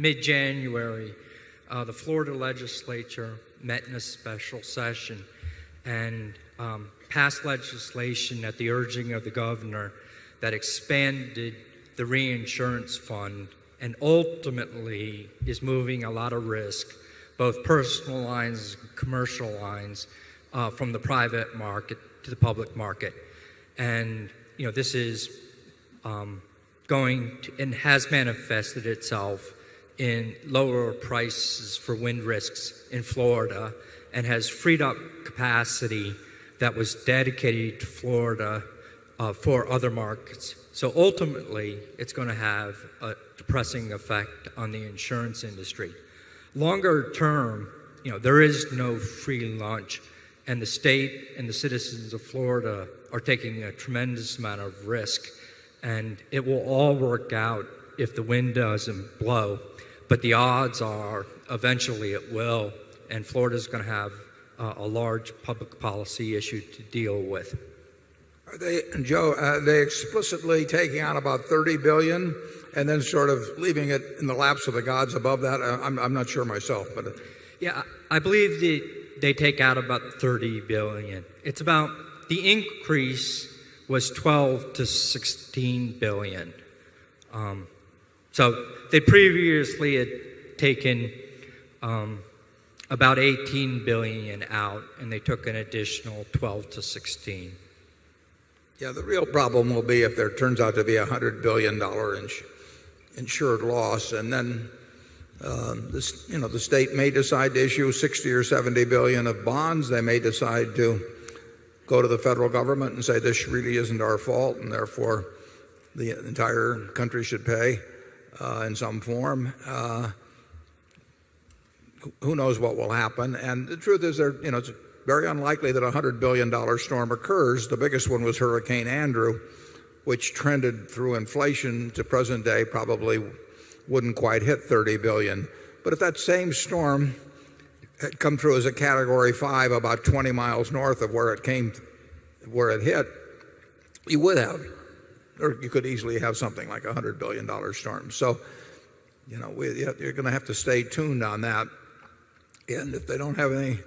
mid-January, the Florida legislature met in a special session and passed legislation at the urging of the governor that expanded the reinsurance fund and ultimately is moving a lot of risk, both personal lines and commercial lines, from the private market to the public market. And this is going to, and has manifested itself in lower prices for wind risks in Florida and has freed up capacity that was dedicated to Florida for other markets. So ultimately, it's going to have a depressing effect on the insurance industry. Longer term, there is no free lunch, and the state and the citizens of Florida are taking a tremendous amount of risk, and it will all work out if the wind doesn't blow. But the odds are eventually it will, and Florida's going to have a large public policy issue to deal with. Are they, Joe, are they explicitly taking out about $30 billion and then sort of leaving it in the laps of the gods above that? I'm not sure myself, but yeah, I believe they take out about $30 billion. It's about, the increase was 12 to 16 billion. So they previously had taken about 18 billion out, and they took an additional 12 to 16. Yeah, the real problem will be if there turns out to be $100 billion insured loss, and then the state may decide to issue 60 or 70 billion of bonds. They may decide to go to the federal government and say this really isn't our fault, and therefore the entire country should pay in some form. Who knows what will happen? And the truth is, it's very unlikely that a $100 billion storm occurs. The biggest one was Hurricane Andrew, which trended through inflation to present day probably wouldn't quite hit 30 billion. But if that same storm had come through as a category 5 about 20 miles north of where it hit, you would have, or you could easily have something like a $100 billion storm. So, you're going to have to stay tuned on that. And if they don't have any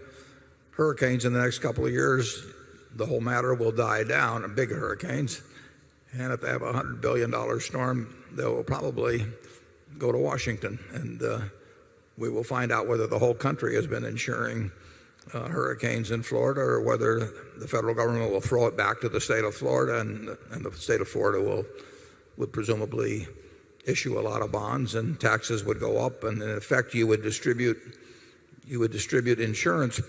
hurricanes in the next couple of years, the whole matter will die down, and big hurricanes. And if they have a $100 billion storm, they will probably go to Washington, and we will find out whether the whole country has been insuring hurricanes in Florida, or whether the federal government will throw it back to the state of Florida, and the state of Florida would presumably issue a lot of bonds, and taxes would go up, and in effect you would distribute insurance,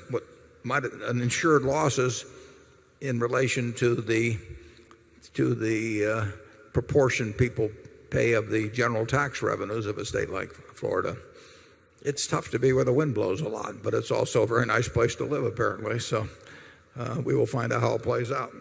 insured losses in relation to the proportion people pay of the general tax revenues of a state like Florida. It's tough to be where the wind blows a lot, but it's also a very nice place to live, apparently. So we will find out how it plays out.